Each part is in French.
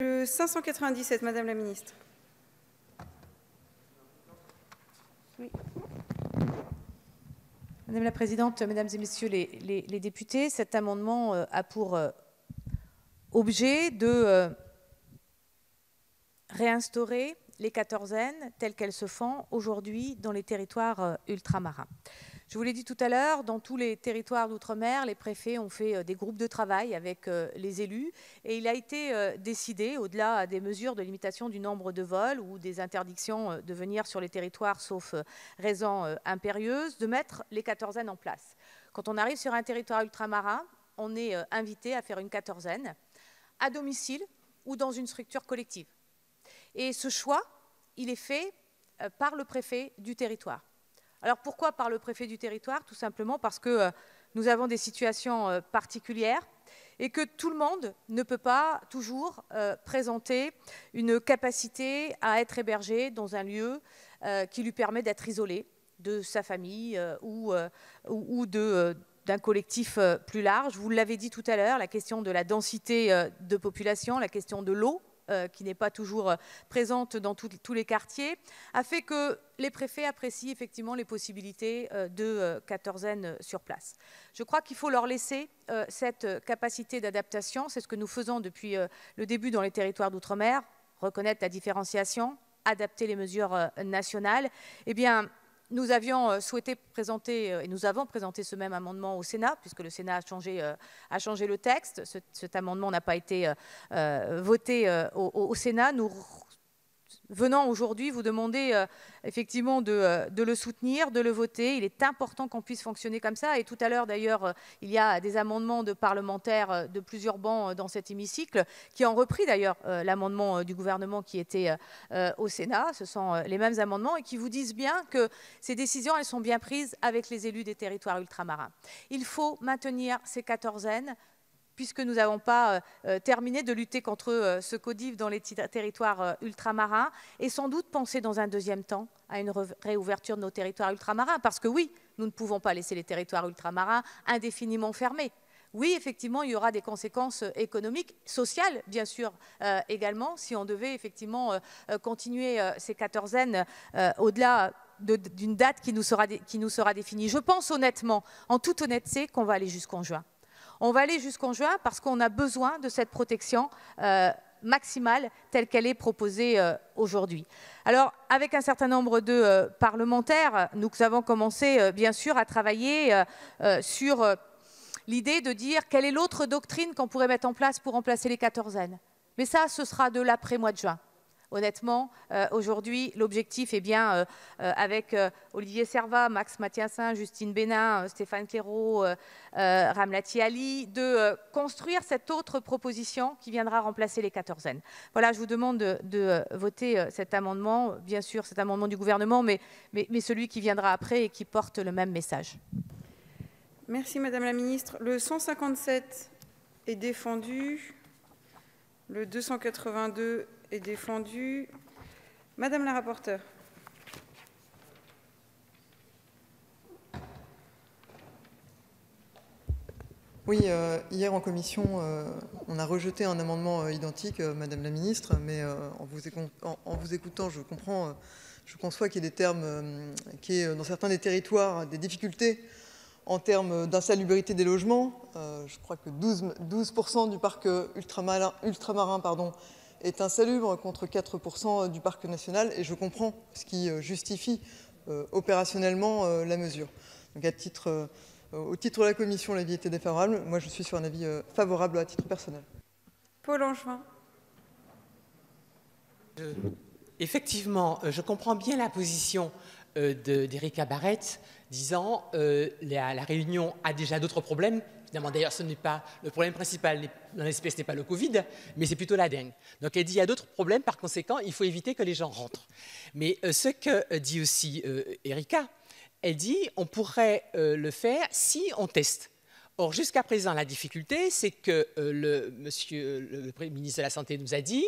Le 597, Madame la Ministre. Oui. Madame la Présidente, Mesdames et Messieurs les députés, cet amendement a pour objet de réinstaurer les quatorzaines telles qu'elles se font aujourd'hui dans les territoires ultramarins. Je vous l'ai dit tout à l'heure, dans tous les territoires d'outre-mer, les préfets ont fait des groupes de travail avec les élus et il a été décidé, au-delà des mesures de limitation du nombre de vols ou des interdictions de venir sur les territoires sauf raison impérieuse, de mettre les quatorzaines en place. Quand on arrive sur un territoire ultramarin, on est invité à faire une quatorzaine à domicile ou dans une structure collective. Et ce choix, il est fait par le préfet du territoire. Alors pourquoi par le préfet du territoire? Tout simplement parce que nous avons des situations particulières et que tout le monde ne peut pas toujours présenter une capacité à être hébergé dans un lieu qui lui permet d'être isolé de sa famille ou d'un collectif plus large. Vous l'avez dit tout à l'heure, la question de la densité de population, la question de l'eau, qui n'est pas toujours présente dans tous les quartiers, a fait que les préfets apprécient effectivement les possibilités de quatorzaine sur place. Je crois qu'il faut leur laisser cette capacité d'adaptation. C'est ce que nous faisons depuis le début dans les territoires d'outre-mer, reconnaître la différenciation, adapter les mesures nationales. Eh bien, nous avions souhaité présenter, et nous avons présenté ce même amendement au Sénat, puisque le Sénat a changé le texte. Cet amendement n'a pas été voté au Sénat. Nous venons aujourd'hui vous demander effectivement de le soutenir, de le voter. Il est important qu'on puisse fonctionner comme ça. Et tout à l'heure, d'ailleurs, il y a des amendements de parlementaires de plusieurs bancs dans cet hémicycle qui ont repris d'ailleurs l'amendement du gouvernement qui était au Sénat. Ce sont les mêmes amendements et qui vous disent bien que ces décisions, elles sont bien prises avec les élus des territoires ultramarins. Il faut maintenir ces quatorzaines puisque nous n'avons pas terminé de lutter contre ce codif dans les territoires ultramarins, et sans doute penser dans un deuxième temps à une réouverture de nos territoires ultramarins, parce que oui, nous ne pouvons pas laisser les territoires ultramarins indéfiniment fermés. Oui, effectivement, il y aura des conséquences économiques, sociales, bien sûr, également, si on devait effectivement continuer ces quatorzaines au-delà d'une date qui nous sera définie. Je pense honnêtement, en toute honnêteté, qu'on va aller jusqu'en juin. On va aller jusqu'en juin parce qu'on a besoin de cette protection maximale telle qu'elle est proposée aujourd'hui. Alors, avec un certain nombre de parlementaires, nous avons commencé bien sûr à travailler sur l'idée de dire quelle est l'autre doctrine qu'on pourrait mettre en place pour remplacer les quatorzaines. Mais ça, ce sera de l'après-mois de juin. Honnêtement, aujourd'hui, l'objectif est bien, avec Olivier Servat, Max Mathiassin, Justine Bénin, Stéphane Clairaut, Ramlati Ali, de construire cette autre proposition qui viendra remplacer les quatorzaines. Voilà, je vous demande de voter cet amendement, bien sûr cet amendement du gouvernement, mais celui qui viendra après et qui porte le même message. Merci Madame la Ministre. Le 157 est défendu. Le 282 est défendu. Madame la rapporteure. Oui, hier en commission, on a rejeté un amendement identique, Madame la Ministre, mais en vous écoutant, je conçois qu'il y ait des termes, qu'il y ait dans certains des territoires des difficultés en termes d'insalubrité des logements. Je crois que 12% du parc ultramarin est insalubre contre 4% du parc national, et je comprends ce qui justifie opérationnellement la mesure. Donc au titre de la commission, l'avis était défavorable. Moi, je suis sur un avis favorable à titre personnel. Paul Angevin. Effectivement, je comprends bien la position d'Erika Barrette, disant la Réunion a déjà d'autres problèmes. Finalement, d'ailleurs, ce n'est pas le problème principal dans l'espèce, n'est pas le Covid, mais c'est plutôt la dengue. Donc, elle dit il y a d'autres problèmes, par conséquent, il faut éviter que les gens rentrent. Mais ce que dit aussi Erika, elle dit on pourrait le faire si on teste. Or, jusqu'à présent, la difficulté, c'est que le ministre de la Santé nous a dit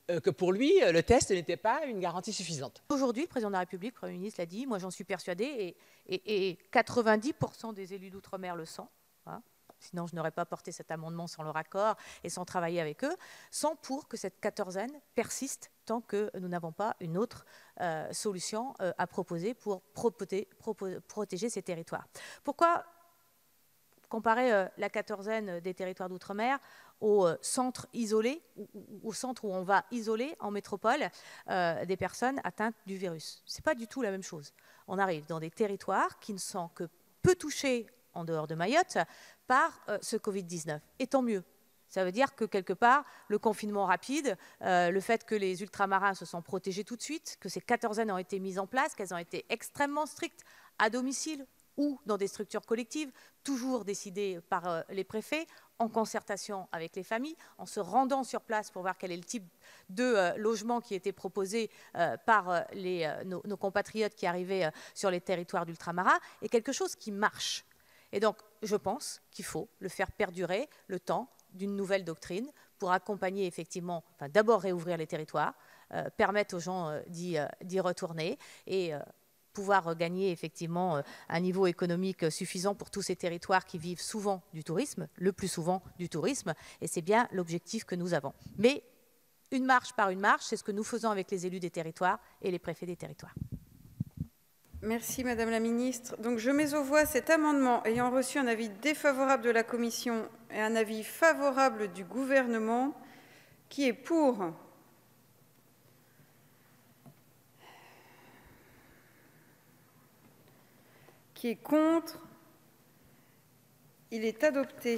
que pour lui, le test n'était pas une garantie suffisante. Aujourd'hui, le président de la République, le Premier ministre l'a dit, moi j'en suis persuadée, et 90% des élus d'outre-mer le sont. Hein. sinon je n'aurais pas porté cet amendement sans leur accord et sans travailler avec eux, sont pour que cette quatorzaine persiste tant que nous n'avons pas une autre solution à proposer pour protéger ces territoires. Pourquoi comparer la quatorzaine des territoires d'outre-mer au centre isolé, au centre où on va isoler en métropole des personnes atteintes du virus? Ce n'est pas du tout la même chose. On arrive dans des territoires qui ne sont que peu touchés en dehors de Mayotte par ce Covid-19. Et tant mieux. Ça veut dire que quelque part, le confinement rapide, le fait que les ultramarins se sont protégés tout de suite, que ces quatorzaines ont été mises en place, qu'elles ont été extrêmement strictes à domicile ou dans des structures collectives, toujours décidées par les préfets, en concertation avec les familles, en se rendant sur place pour voir quel est le type de logement qui était proposé par nos compatriotes qui arrivaient sur les territoires d'ultramarins, est quelque chose qui marche. Et donc, je pense qu'il faut le faire perdurer le temps d'une nouvelle doctrine pour accompagner effectivement, enfin, d'abord réouvrir les territoires, permettre aux gens d'y retourner et pouvoir gagner effectivement un niveau économique suffisant pour tous ces territoires qui vivent souvent du tourisme, le plus souvent du tourisme, et c'est bien l'objectif que nous avons. Mais une marche par une marche, c'est ce que nous faisons avec les élus des territoires et les préfets des territoires. Merci Madame la Ministre. Donc je mets aux voix cet amendement ayant reçu un avis défavorable de la Commission et un avis favorable du Gouvernement. Qui est pour? Qui est contre? Il est adopté.